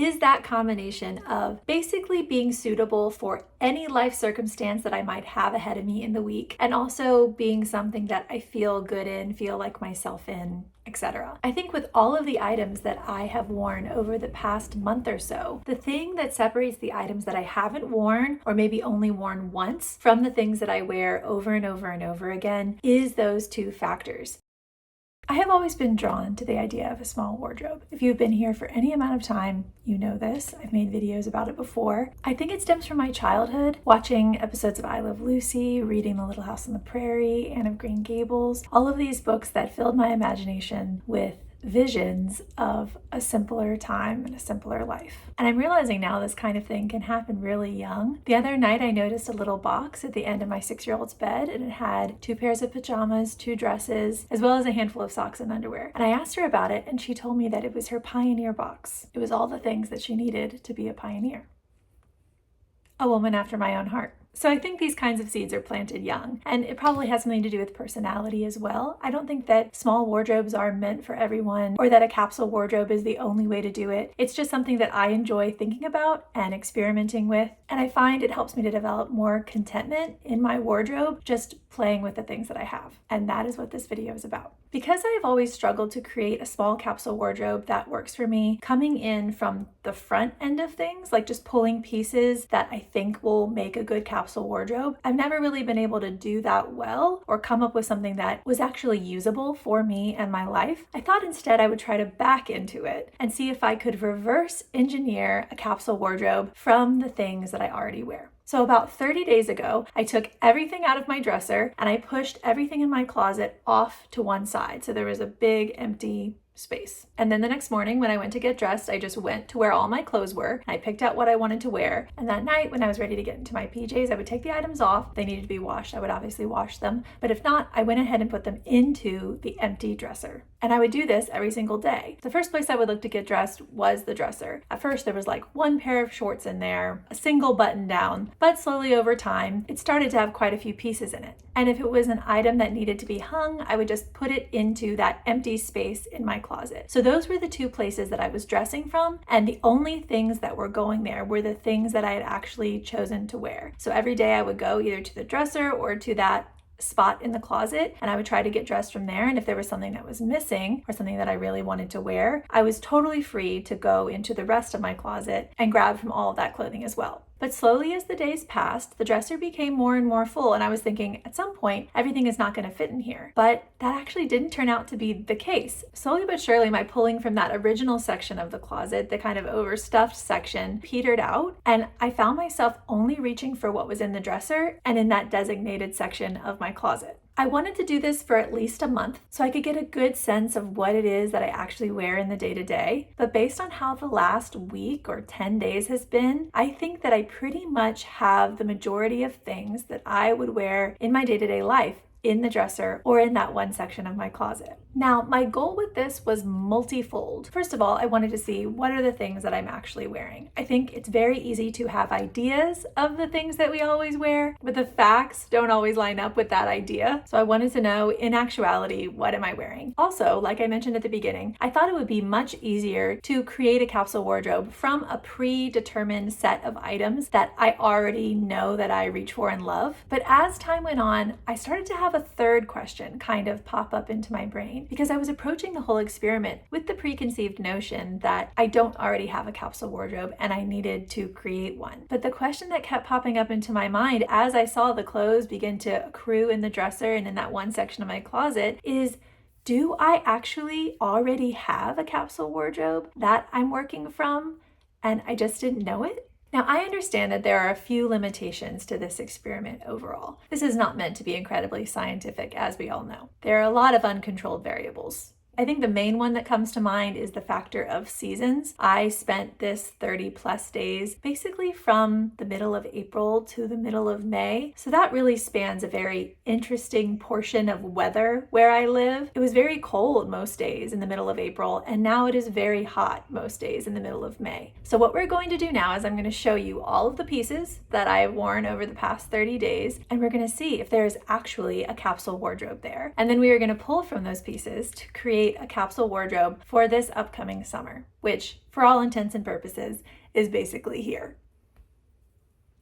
is that combination of basically being suitable for any life circumstance that I might have ahead of me in the week, and also being something that I feel good in, feel like myself in, etc. I think with all of the items that I have worn over the past month or so, the thing that separates the items that I haven't worn or maybe only worn once from the things that I wear over and over and over again is those two factors. I have always been drawn to the idea of a small wardrobe. If you've been here for any amount of time, you know this. I've made videos about it before. I think it stems from my childhood, watching episodes of I Love Lucy, reading The Little House on the Prairie, Anne of Green Gables, all of these books that filled my imagination with visions of a simpler time and a simpler life. And I'm realizing now this kind of thing can happen really young. The other night I noticed a little box at the end of my 6-year-old's bed, and it had 2 pairs of pajamas, 2 dresses, as well as a handful of socks and underwear. And I asked her about it, and she told me that it was her pioneer box. It was all the things that she needed to be a pioneer. A woman after my own heart. So I think these kinds of seeds are planted young, and it probably has something to do with personality as well. I don't think that small wardrobes are meant for everyone, or that a capsule wardrobe is the only way to do it. It's just something that I enjoy thinking about and experimenting with, and I find it helps me to develop more contentment in my wardrobe just playing with the things that I have. And that is what this video is about. Because I have always struggled to create a small capsule wardrobe that works for me, coming in from the front end of things, like just pulling pieces that I think will make a good capsule wardrobe, I've never really been able to do that well or come up with something that was actually usable for me and my life. I thought instead I would try to back into it and see if I could reverse engineer a capsule wardrobe from the things that I already wear. So about 30 days ago, I took everything out of my dresser and I pushed everything in my closet off to one side. So there was a big empty space. And then the next morning when I went to get dressed, I just went to where all my clothes were and I picked out what I wanted to wear. And that night when I was ready to get into my PJs, I would take the items off. They needed to be washed. I would obviously wash them. But if not, I went ahead and put them into the empty dresser. And I would do this every single day. The first place I would look to get dressed was the dresser. At first, there was like 1 pair of shorts in there, a single button down, but slowly over time, it started to have quite a few pieces in it. And if it was an item that needed to be hung, I would just put it into that empty space in my closet. So those were the 2 places that I was dressing from, and the only things that were going there were the things that I had actually chosen to wear. So every day I would go either to the dresser or to that spot in the closet, and I would try to get dressed from there. And if there was something that was missing or something that I really wanted to wear, I was totally free to go into the rest of my closet and grab from all of that clothing as well. But slowly as the days passed, the dresser became more and more full, and I was thinking at some point everything is not going to fit in here. But that actually didn't turn out to be the case. Slowly but surely, my pulling from that original section of the closet, the kind of overstuffed section, petered out, and I found myself only reaching for what was in the dresser and in that designated section of my closet. I wanted to do this for at least a month so I could get a good sense of what it is that I actually wear in the day-to-day. But based on how the last week or 10 days has been, I think that I pretty much have the majority of things that I would wear in my day-to-day life in the dresser or in that one section of my closet. Now, my goal with this was multifold. First of all, I wanted to see what are the things that I'm actually wearing. I think it's very easy to have ideas of the things that we always wear, but the facts don't always line up with that idea. So I wanted to know, in actuality, what am I wearing? Also, like I mentioned at the beginning, I thought it would be much easier to create a capsule wardrobe from a predetermined set of items that I already know that I reach for and love. But as time went on, I started to have a third question kind of pop up into my brain, because I was approaching the whole experiment with the preconceived notion that I don't already have a capsule wardrobe and I needed to create one. But the question that kept popping up into my mind as I saw the clothes begin to accrue in the dresser and in that one section of my closet is, do I actually already have a capsule wardrobe that I'm working from and I just didn't know it? Now, I understand that there are a few limitations to this experiment overall. This is not meant to be incredibly scientific, as we all know. There are a lot of uncontrolled variables. I think the main one that comes to mind is the factor of seasons. I spent this 30+ days basically from the middle of April to the middle of May. So that really spans a very interesting portion of weather where I live. It was very cold most days in the middle of April, and now it is very hot most days in the middle of May. So what we're going to do now is I'm going to show you all of the pieces that I have worn over the past 30 days, and we're going to see if there is actually a capsule wardrobe there. And then we are going to pull from those pieces to create create a capsule wardrobe for this upcoming summer, which for all intents and purposes is basically here.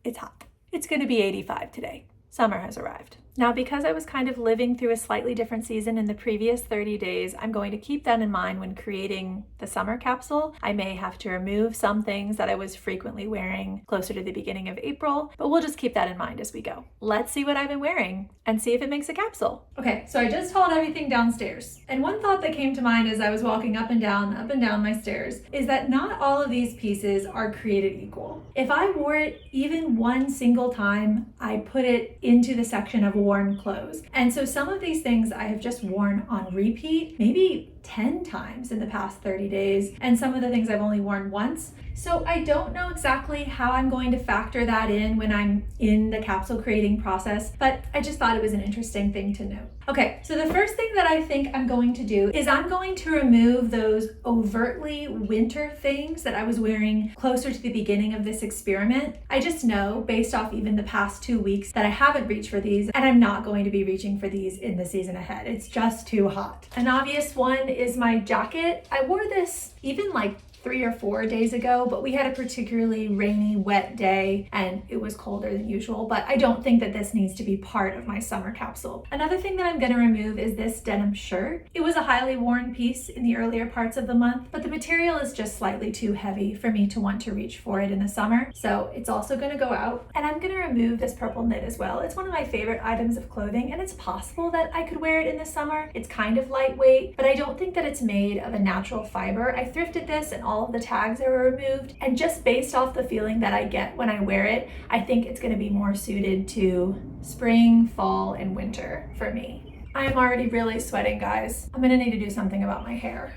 It's hot. It's going to be 85 today. Summer has arrived. Now, because I was kind of living through a slightly different season in the previous 30 days, I'm going to keep that in mind when creating the summer capsule. I may have to remove some things that I was frequently wearing closer to the beginning of April, but we'll just keep that in mind as we go. Let's see what I've been wearing and see if it makes a capsule. Okay, so I just hauled everything downstairs. And one thought that came to mind as I was walking up and down my stairs is that not all of these pieces are created equal. If I wore it even one single time, I put it into the section of worn clothes. And so some of these things I have just worn on repeat, maybe 10 times in the past 30 days, and some of the things I've only worn once. So I don't know exactly how I'm going to factor that in when I'm in the capsule creating process, but I just thought it was an interesting thing to know. Okay, so the first thing that I think I'm going to do is I'm going to remove those overtly winter things that I was wearing closer to the beginning of this experiment. I just know, based off even the past 2 weeks, that I haven't reached for these, and I'm not going to be reaching for these in the season ahead. It's just too hot. An obvious one is my jacket. I wore this even like 3 or 4 days ago, but we had a particularly rainy, wet day and it was colder than usual, but I don't think that this needs to be part of my summer capsule. Another thing that I'm going to remove is this denim shirt. It was a highly worn piece in the earlier parts of the month, but the material is just slightly too heavy for me to want to reach for it in the summer, so it's also going to go out. And I'm going to remove this purple knit as well. It's one of my favorite items of clothing, and it's possible that I could wear it in the summer. It's kind of lightweight, but I don't think that it's made of a natural fiber. I thrifted this and all of the tags are removed, and just based off the feeling that I get when I wear it, I think it's going to be more suited to spring, fall, and winter for me. I am already really sweating, guys. I'm going to need to do something about my hair.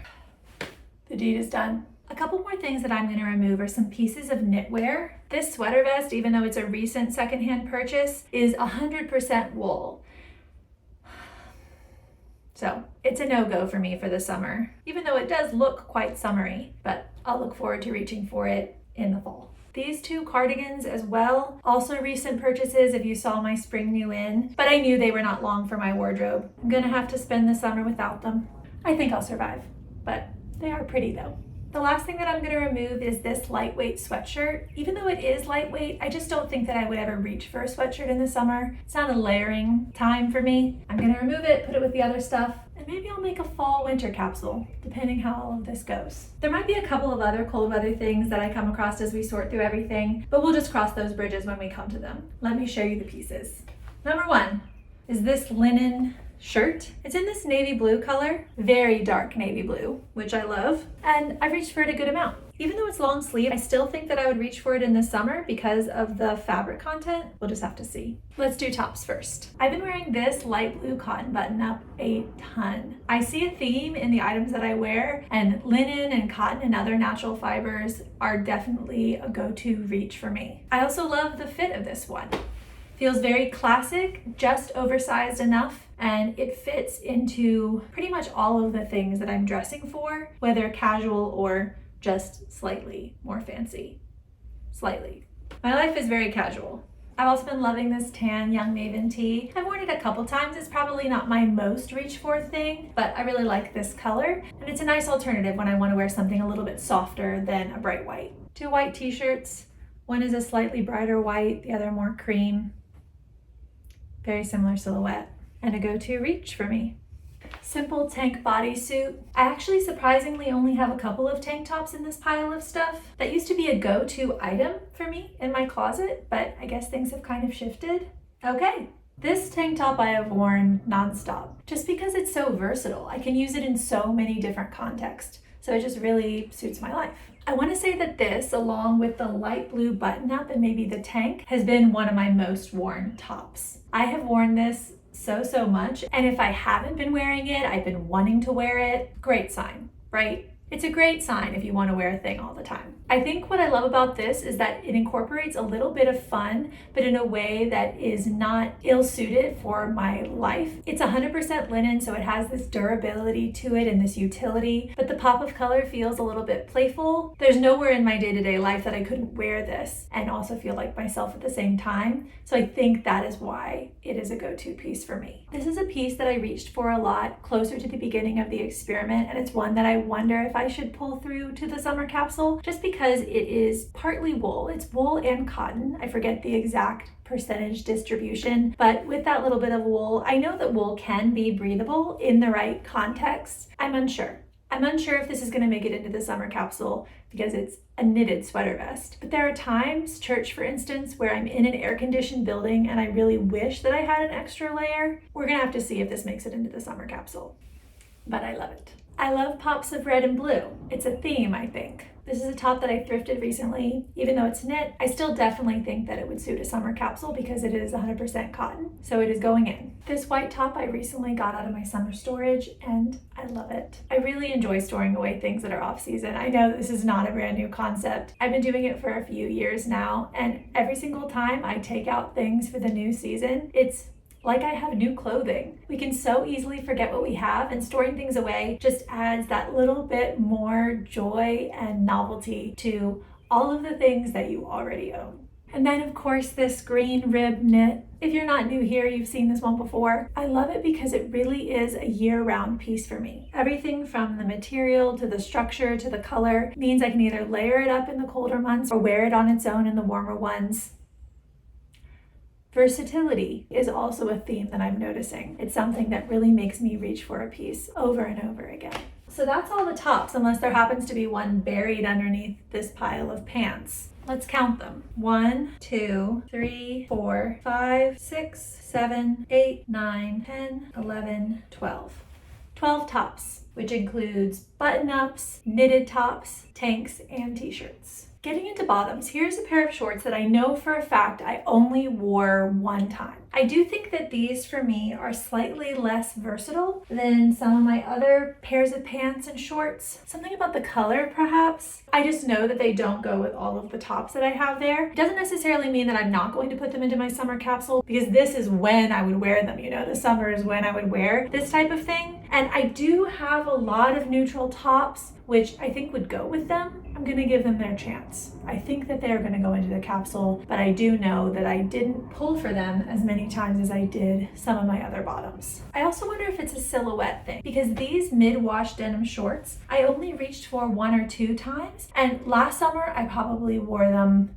The deed is done. A couple more things that I'm going to remove are some pieces of knitwear. This sweater vest, even though it's a recent secondhand purchase, is 100% wool. So it's a no-go for me for the summer, even though it does look quite summery, but I'll look forward to reaching for it in the fall. These 2 cardigans as well, also recent purchases if you saw my spring new in, but I knew they were not long for my wardrobe. I'm gonna have to spend the summer without them. I think I'll survive, but they are pretty though. The last thing that I'm going to remove is this lightweight sweatshirt. Even though it is lightweight, I just don't think that I would ever reach for a sweatshirt in the summer. It's not a layering time for me. I'm going to remove it, put it with the other stuff, and maybe I'll make a fall winter capsule, depending how all of this goes. There might be a couple of other cold weather things that I come across as we sort through everything, but we'll just cross those bridges when we come to them. Let me show you the pieces. Number 1 is this linen shirt. It's in this navy blue color, very dark navy blue, which I love, and I've reached for it a good amount. Even though it's long sleeve, I still think that I would reach for it in the summer because of the fabric content. We'll just have to see. Let's do tops first. I've been wearing this light blue cotton button-up a ton. I see a theme in the items that I wear, and linen and cotton and other natural fibers are definitely a go-to reach for me. I also love the fit of this one. Feels very classic, just oversized enough, and it fits into pretty much all of the things that I'm dressing for, whether casual or just slightly more fancy. Slightly. My life is very casual. I've also been loving this tan Young Maven tee. I've worn it a couple times. It's probably not my most reach for thing, but I really like this color, and it's a nice alternative when I want to wear something a little bit softer than a bright white. 2 white t-shirts. One is a slightly brighter white, the other more cream. Very similar silhouette, and a go-to reach for me. Simple tank bodysuit. I actually surprisingly only have a couple of tank tops in this pile of stuff. That used to be a go-to item for me in my closet, but I guess things have kind of shifted. Okay, this tank top I have worn nonstop, just because it's so versatile. I can use it in so many different contexts, so it just really suits my life. I want to say that this, along with the light blue button-up and maybe the tank, has been one of my most worn tops. I have worn this so much, and if I haven't been wearing it, I've been wanting to wear it. Great sign, right? It's a great sign if you want to wear a thing all the time. I think what I love about this is that it incorporates a little bit of fun, but in a way that is not ill-suited for my life. It's 100% linen, so it has this durability to it and this utility, but the pop of color feels a little bit playful. There's nowhere in my day-to-day life that I couldn't wear this and also feel like myself at the same time. So I think that is why it is a go-to piece for me. This is a piece that I reached for a lot closer to the beginning of the experiment, and it's one that I wonder if I should pull through to the summer capsule just because it is partly wool. It's wool and cotton. I forget the exact percentage distribution, but with that little bit of wool, I know that wool can be breathable in the right context. I'm unsure. I'm unsure if this is going to make it into the summer capsule because it's a knitted sweater vest. But there are times, church for instance, where I'm in an air-conditioned building and I really wish that I had an extra layer. We're going to have to see if this makes it into the summer capsule. But I love it. I love pops of red and blue. It's a theme, I think. This is a top that I thrifted recently. Even though it's knit, I still definitely think that it would suit a summer capsule because it is 100% cotton, so it is going in. This white top I recently got out of my summer storage and I love it. I really enjoy storing away things that are off season. I know this is not a brand new concept. I've been doing it for a few years now, and every single time I take out things for the new season, it's like I have new clothing. We can so easily forget what we have, and storing things away just adds that little bit more joy and novelty to all of the things that you already own. And then of course this green rib knit. If you're not new here, you've seen this one before. I love it because it really is a year-round piece for me. Everything from the material to the structure to the color means I can either layer it up in the colder months or wear it on its own in the warmer ones. Versatility is also a theme that I'm noticing. It's something that really makes me reach for a piece over and over again. So that's all the tops, unless there happens to be one buried underneath this pile of pants. Let's count them. 1, 2, 3, 4, 5, 6, 7, 8, 9, 10, 11, 12. 12 tops, which includes button-ups, knitted tops, tanks, and t-shirts. Getting into bottoms, here's a pair of shorts that I know for a fact I only wore one time. I do think that these for me are slightly less versatile than some of my other pairs of pants and shorts. Something about the color perhaps. I just know that they don't go with all of the tops that I have there. It doesn't necessarily mean that I'm not going to put them into my summer capsule because this is when I would wear them. You know, the summer is when I would wear this type of thing. And I do have a lot of neutral tops which I think would go with them. I'm gonna give them their chance. I think that they're gonna go into the capsule, but I do know that I didn't pull for them as many times as I did some of my other bottoms. I also wonder if it's a silhouette thing because these mid-wash denim shorts, I only reached for 1 or 2 times, and last summer I probably wore them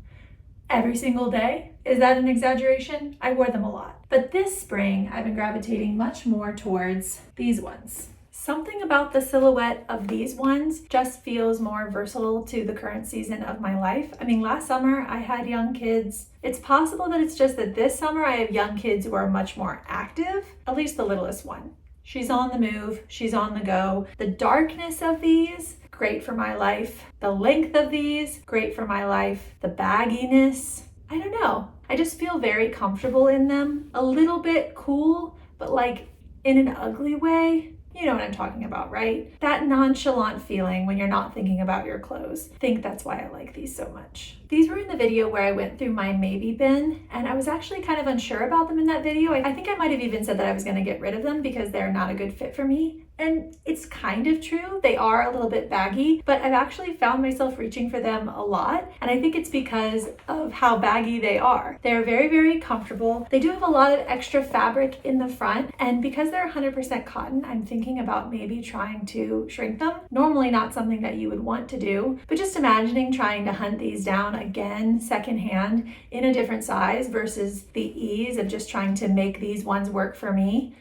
every single day. Is that an exaggeration? I wore them a lot. But this spring, I've been gravitating much more towards these ones. Something about the silhouette of these ones just feels more versatile to the current season of my life. I mean, last summer I had young kids. It's possible that it's just that this summer I have young kids who are much more active, at least the littlest one. She's on the move, she's on the go. The darkness of these, great for my life. The length of these, great for my life. The bagginess, I don't know. I just feel very comfortable in them. A little bit cool, but like in an ugly way. You know what I'm talking about, right? That nonchalant feeling when you're not thinking about your clothes. I think that's why I like these so much. These were in the video where I went through my maybe bin, and I was actually kind of unsure about them in that video. I think I might have even said that I was going to get rid of them because they're not a good fit for me. And it's kind of true. They are a little bit baggy, but I've actually found myself reaching for them a lot. And I think it's because of how baggy they are. They're very, very comfortable. They do have a lot of extra fabric in the front. And because they're 100% cotton, I'm thinking about maybe trying to shrink them. Normally not something that you would want to do, but just imagining trying to hunt these down again secondhand in a different size versus the ease of just trying to make these ones work for me.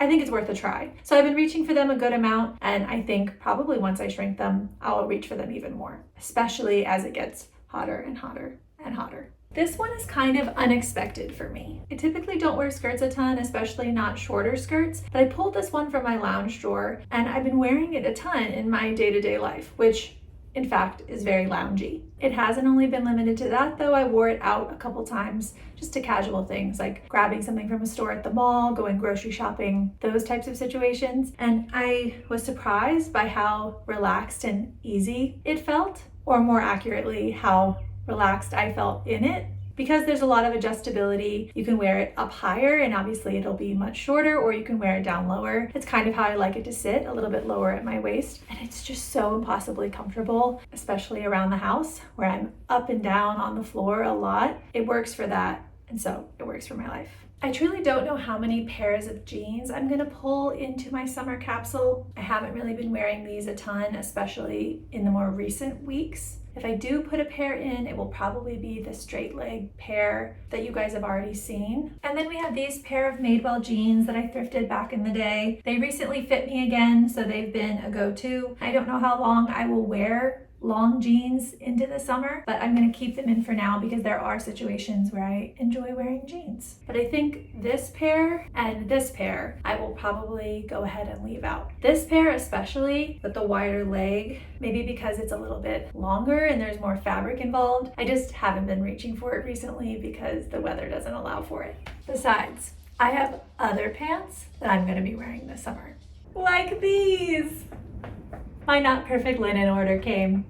I think it's worth a try. So I've been reaching for them a good amount, and I think probably once I shrink them, I'll reach for them even more, especially as it gets hotter and hotter and hotter. This one is kind of unexpected for me. I typically don't wear skirts a ton, especially not shorter skirts, but I pulled this one from my lounge drawer, and I've been wearing it a ton in my day-to-day life, which in fact, is very loungy. It hasn't only been limited to that though. I wore it out a couple times just to casual things like grabbing something from a store at the mall, going grocery shopping, those types of situations. And I was surprised by how relaxed and easy it felt, or more accurately, how relaxed I felt in it. Because there's a lot of adjustability, you can wear it up higher and obviously it'll be much shorter, or you can wear it down lower. It's kind of how I like it to sit, a little bit lower at my waist. And it's just so impossibly comfortable, especially around the house where I'm up and down on the floor a lot. It works for that, and so it works for my life. I truly don't know how many pairs of jeans I'm gonna pull into my summer capsule. I haven't really been wearing these a ton, especially in the more recent weeks. If I do put a pair in, it will probably be the straight leg pair that you guys have already seen. And then we have these pair of Madewell jeans that I thrifted back in the day. They recently fit me again, so they've been a go-to. I don't know how long I will wear long jeans into the summer, but I'm going to keep them in for now because there are situations where I enjoy wearing jeans. But I think this pair and this pair I will probably go ahead and leave out. This pair especially with the wider leg, maybe because it's a little bit longer and there's more fabric involved. I just haven't been reaching for it recently because the weather doesn't allow for it. Besides, I have other pants that I'm going to be wearing this summer. Like these! My not perfect linen order came.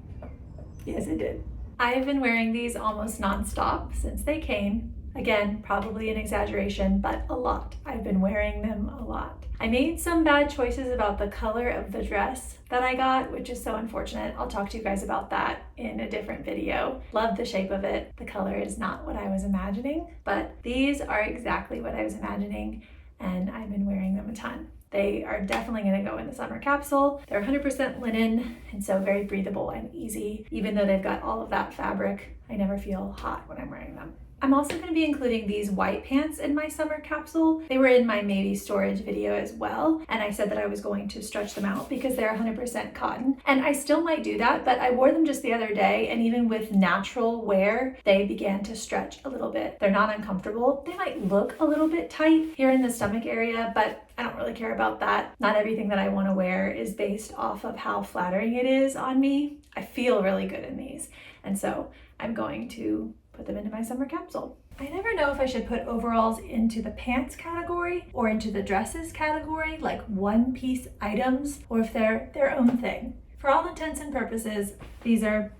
Yes, it did. I have been wearing these almost nonstop since they came. Again, probably an exaggeration, but a lot. I've been wearing them a lot. I made some bad choices about the color of the dress that I got, which is so unfortunate. I'll talk to you guys about that in a different video. Love the shape of it. The color is not what I was imagining, but these are exactly what I was imagining, and I've been wearing them a ton. They are definitely going to go in the summer capsule. They're 100% linen and so very breathable and easy. Even though they've got all of that fabric, I never feel hot when I'm wearing them. I'm also going to be including these white pants in my summer capsule. They were in my maybe storage video as well, and I said that I was going to stretch them out because they're 100% cotton, and I still might do that, but I wore them just the other day, and even with natural wear, they began to stretch a little bit. They're not uncomfortable. They might look a little bit tight here in the stomach area, but I don't really care about that. Not everything that I want to wear is based off of how flattering it is on me. I feel really good in these, and so I'm going to put them into my summer capsule. I never know if I should put overalls into the pants category or into the dresses category, like one-piece items, or if they're their own thing. For all intents and purposes, these are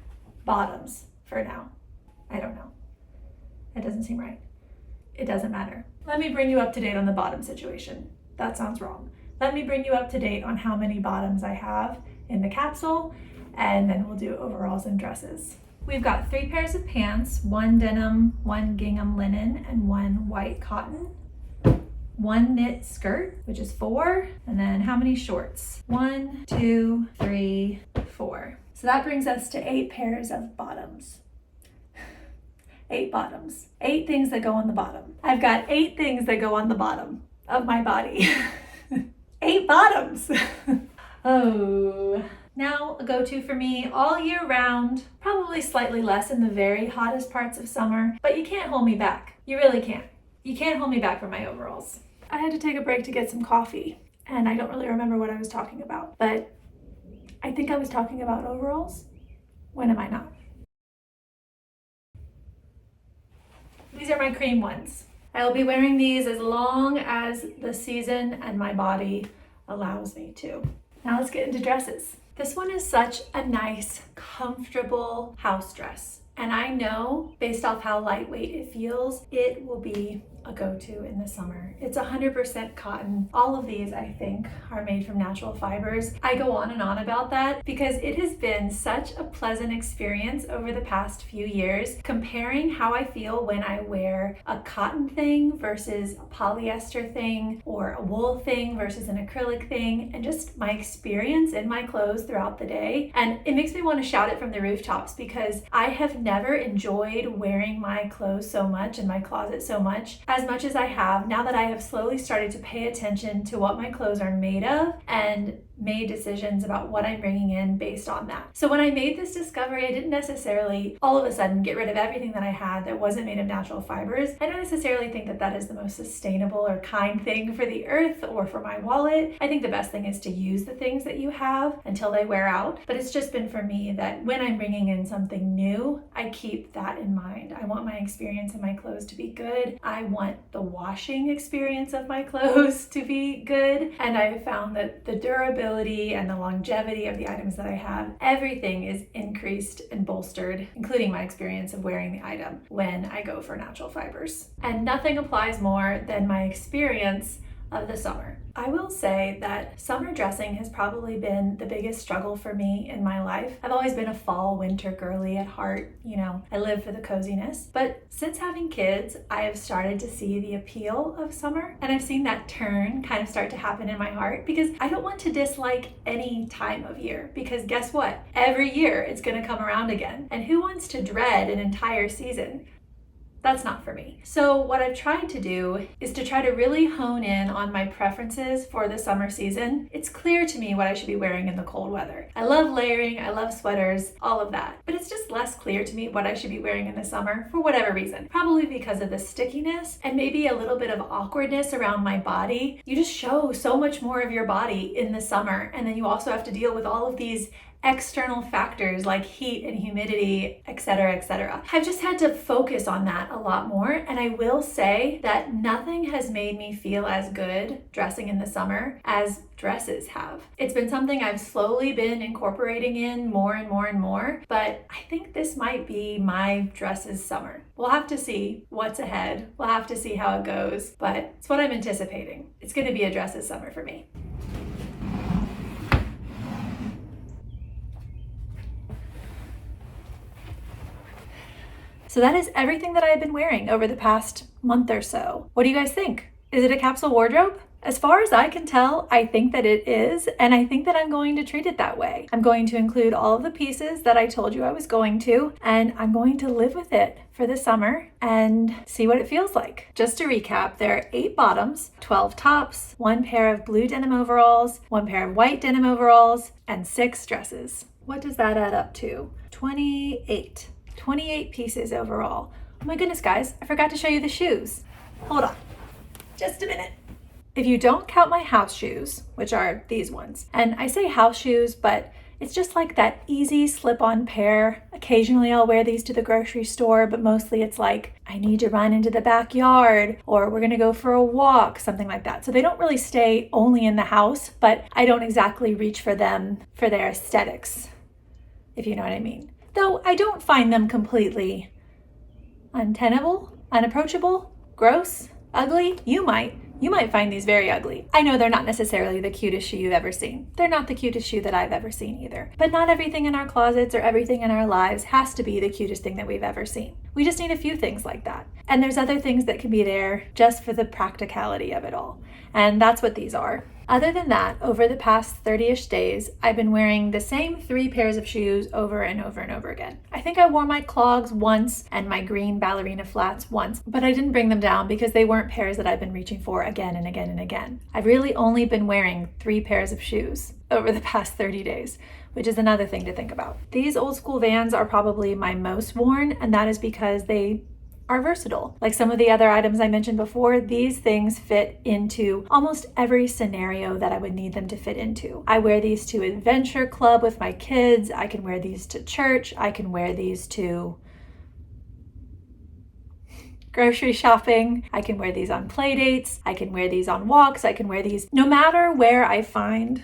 bottoms for now. I don't know. It doesn't seem right. It doesn't matter. Let me bring you up to date on the bottom situation. That sounds wrong. Let me bring you up to date on how many bottoms I have in the capsule, and then we'll do overalls and dresses. We've got 3 pairs of pants, 1 denim, 1 gingham linen, and 1 white cotton. 1 knit skirt, which is 4, and then how many shorts? 1, 2, 3, 4. So that brings us to 8 pairs of bottoms. 8 bottoms. 8 things that go on the bottom. I've got 8 things that go on the bottom of my body. 8 bottoms. Oh. Now a go-to for me all year round, probably slightly less in the very hottest parts of summer, but you can't hold me back. You really can't. You can't hold me back from my overalls. I had to take a break to get some coffee, and I don't really remember what I was talking about, but I think I was talking about overalls. When am I not? These are my cream ones. I will be wearing these as long as the season and my body allows me to. Now let's get into dresses. This one is such a nice, comfortable house dress. And I know, based off how lightweight it feels, it will be a go-to in the summer. It's 100% cotton. All of these, I think, are made from natural fibers. I go on and on about that because it has been such a pleasant experience over the past few years, comparing how I feel when I wear a cotton thing versus a polyester thing, or a wool thing versus an acrylic thing, and just my experience in my clothes throughout the day. And it makes me want to shout it from the rooftops because I have never enjoyed wearing my clothes so much and my closet so much as I have now that I have slowly started to pay attention to what my clothes are made of and made decisions about what I'm bringing in based on that. So when I made this discovery, I didn't necessarily all of a sudden get rid of everything that I had that wasn't made of natural fibers. I don't necessarily think that that is the most sustainable or kind thing for the earth or for my wallet. I think the best thing is to use the things that you have until they wear out. But it's just been for me that when I'm bringing in something new, I keep that in mind. I want my experience in my clothes to be good. I want the washing experience of my clothes to be good. And I've found that the durability and the longevity of the items that I have, everything is increased and bolstered, including my experience of wearing the item when I go for natural fibers. And nothing applies more than my experience of the summer. I will say that summer dressing has probably been the biggest struggle for me in my life. I've always been a fall, winter girly at heart. I live for the coziness. But since having kids, I have started to see the appeal of summer, and I've seen that turn kind of start to happen in my heart, because I don't want to dislike any time of year, because guess what? Every year it's going to come around again. And who wants to dread an entire season? That's not for me. So what I've tried to do is to try to really hone in on my preferences for the summer season. It's clear to me what I should be wearing in the cold weather. I love layering, I love sweaters, all of that. But it's just less clear to me what I should be wearing in the summer for whatever reason. Probably because of the stickiness and maybe a little bit of awkwardness around my body. You just show so much more of your body in the summer, and then you also have to deal with all of these external factors like heat and humidity, etc., etc. I've just had to focus on that a lot more, and I will say that nothing has made me feel as good dressing in the summer as dresses have. It's been something I've slowly been incorporating in more and more and more, but I think this might be my dresses summer. We'll have to see what's ahead. We'll have to see how it goes, but it's what I'm anticipating. It's going to be a dresses summer for me. So that is everything that I've been wearing over the past month or so. What do you guys think? Is it a capsule wardrobe? As far as I can tell, I think that it is, and I think that I'm going to treat it that way. I'm going to include all of the pieces that I told you I was going to, and I'm going to live with it for the summer and see what it feels like. Just to recap, there are 8 bottoms, 12 tops, 1 pair of blue denim overalls, 1 pair of white denim overalls, and 6 dresses. What does that add up to? 28 pieces overall. Oh my goodness, guys, I forgot to show you the shoes. Hold on, just a minute. If you don't count my house shoes, which are these ones, and I say house shoes, but it's just like that easy slip-on pair. Occasionally I'll wear these to the grocery store, but mostly it's like, I need to run into the backyard, or we're gonna go for a walk, something like that. So they don't really stay only in the house, but I don't exactly reach for them for their aesthetics, if you know what I mean. Though I don't find them completely untenable, unapproachable, gross, ugly. You might find these very ugly. I know they're not necessarily the cutest shoe you've ever seen. They're not the cutest shoe that I've ever seen either. But not everything in our closets or everything in our lives has to be the cutest thing that we've ever seen. We just need a few things like that. And there's other things that can be there just for the practicality of it all. And that's what these are. Other than that, over the past 30-ish days, I've been wearing the same 3 pairs of shoes over and over and over again. I think I wore my clogs once and my green ballerina flats once, but I didn't bring them down because they weren't pairs that I've been reaching for again and again and again. I've really only been wearing 3 pairs of shoes over the past 30 days, which is another thing to think about. These old school Vans are probably my most worn, and that is because they are versatile. Like some of the other items I mentioned before, these things fit into almost every scenario that I would need them to fit into. I wear these to adventure club with my kids. I can wear these to church. I can wear these to grocery shopping. I can wear these on play dates. I can wear these on walks. I can wear these no matter where I find.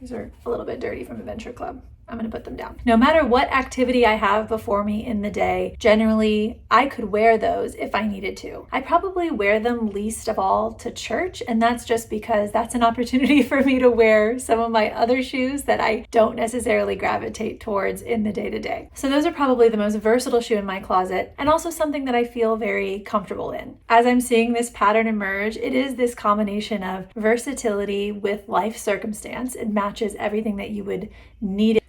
These are a little bit dirty from adventure club. I'm going to put them down. No matter what activity I have before me in the day, generally I could wear those if I needed to. I probably wear them least of all to church, and that's just because that's an opportunity for me to wear some of my other shoes that I don't necessarily gravitate towards in the day-to-day. So those are probably the most versatile shoe in my closet, and also something that I feel very comfortable in. As I'm seeing this pattern emerge, it is this combination of versatility with life circumstance. It matches everything that you would need.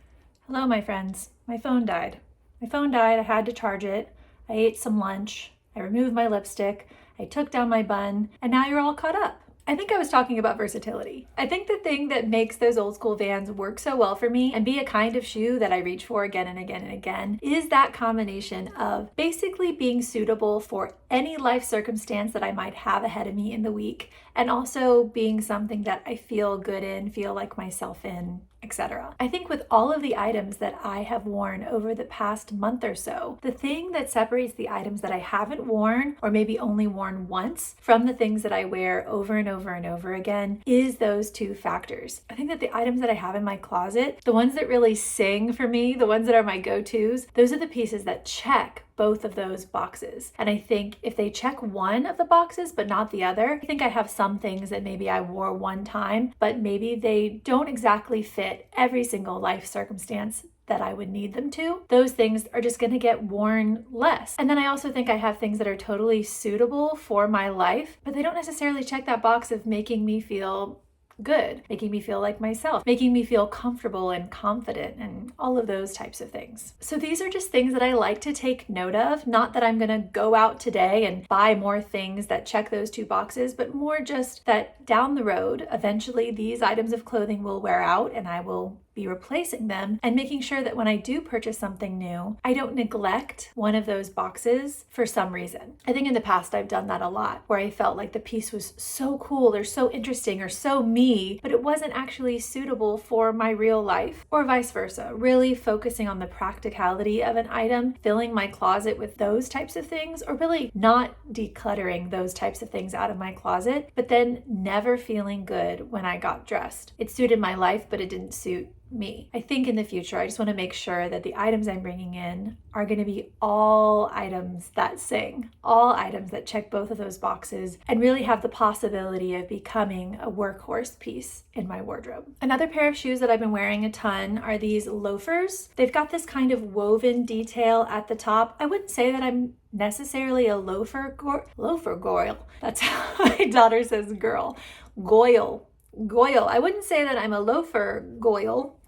Hello, my friends. My phone died. I had to charge it. I ate some lunch. I removed my lipstick. I took down my bun, and now you're all caught up. I think I was talking about versatility. I think the thing that makes those old school Vans work so well for me and be a kind of shoe that I reach for again and again and again is that combination of basically being suitable for any life circumstance that I might have ahead of me in the week, and also being something that I feel good in, feel like myself in, etc. I think with all of the items that I have worn over the past month or so, the thing that separates the items that I haven't worn or maybe only worn once from the things that I wear over and over and over again is those two factors. I think that the items that I have in my closet, the ones that really sing for me, the ones that are my go-tos, those are the pieces that check both of those boxes. And I think if they check one of the boxes but not the other, I think I have some things that maybe I wore one time, but maybe they don't exactly fit every single life circumstance that I would need them to. Those things are just going to get worn less. And then I also think I have things that are totally suitable for my life, but they don't necessarily check that box of making me feel good, making me feel like myself, making me feel comfortable and confident, and all of those types of things. So these are just things that I like to take note of. Not that I'm gonna go out today and buy more things that check those two boxes, but more just that down the road, eventually these items of clothing will wear out and I will be replacing them, and making sure that when I do purchase something new, I don't neglect one of those boxes for some reason. I think in the past I've done that a lot, where I felt like the piece was so cool or so interesting or so me, but it wasn't actually suitable for my real life, or vice versa. Really focusing on the practicality of an item, filling my closet with those types of things, or really not decluttering those types of things out of my closet, but then never feeling good when I got dressed. It suited my life, but it didn't suit me. I think in the future, I just want to make sure that the items I'm bringing in are going to be all items that sing, all items that check both of those boxes, and really have the possibility of becoming a workhorse piece in my wardrobe. Another pair of shoes that I've been wearing a ton are these loafers. They've got this kind of woven detail at the top. I wouldn't say that I'm necessarily a loafer goyle. That's how my daughter says girl. Goyle. I wouldn't say that I'm a loafer goyle.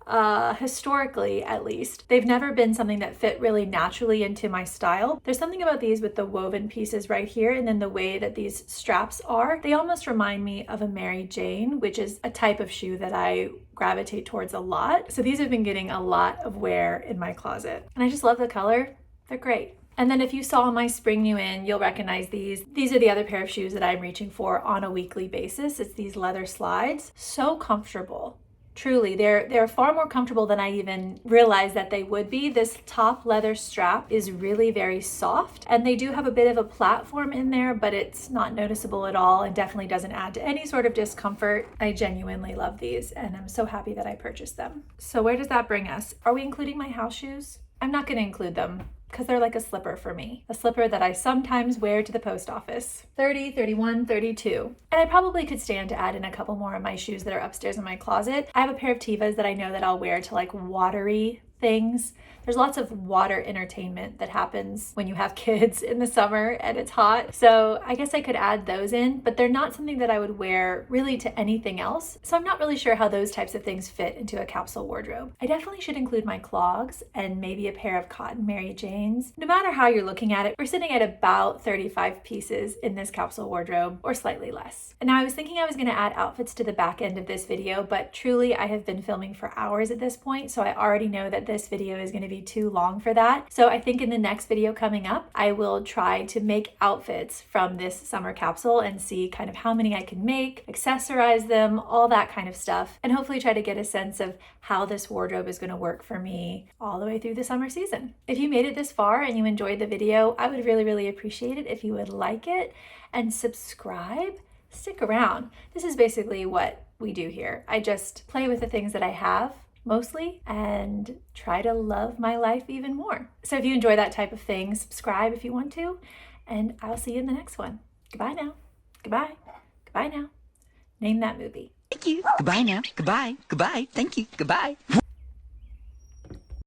Historically, at least. They've never been something that fit really naturally into my style. There's something about these with the woven pieces right here, and then the way that these straps are. They almost remind me of a Mary Jane, which is a type of shoe that I gravitate towards a lot. So these have been getting a lot of wear in my closet. And I just love the color. They're great. And then if you saw my spring new in, you'll recognize these. These are the other pair of shoes that I'm reaching for on a weekly basis. It's these leather slides. So comfortable. Truly, they're far more comfortable than I even realized that they would be. This top leather strap is really very soft, and they do have a bit of a platform in there, but it's not noticeable at all and definitely doesn't add to any sort of discomfort. I genuinely love these, and I'm so happy that I purchased them. So where does that bring us? Are we including my house shoes? I'm not going to include them, because they're like a slipper for me. A slipper that I sometimes wear to the post office. 30, 31, 32. And I probably could stand to add in a couple more of my shoes that are upstairs in my closet. I have a pair of Tevas that I know that I'll wear to like watery things. There's lots of water entertainment that happens when you have kids in the summer and it's hot. So I guess I could add those in, but they're not something that I would wear really to anything else. So I'm not really sure how those types of things fit into a capsule wardrobe. I definitely should include my clogs and maybe a pair of cotton Mary Janes. No matter how you're looking at it, we're sitting at about 35 pieces in this capsule wardrobe, or slightly less. And now I was thinking I was going to add outfits to the back end of this video, but truly I have been filming for hours at this point, so I already know that this video is going to be too long for that. So I think in the next video coming up, I will try to make outfits from this summer capsule and see kind of how many I can make, accessorize them, all that kind of stuff, and hopefully try to get a sense of how this wardrobe is going to work for me all the way through the summer season. If you made it this far and you enjoyed the video, I would really appreciate it if you would like it and subscribe. Stick around. This is basically what we do here. I just play with the things that I have mostly and try to love my life even more. So if you enjoy that type of thing, subscribe if you want to, and I'll see you in the next one. Goodbye now. Goodbye. Goodbye now. Name that movie. Thank you. Goodbye now. Goodbye. Goodbye. Thank you. Goodbye.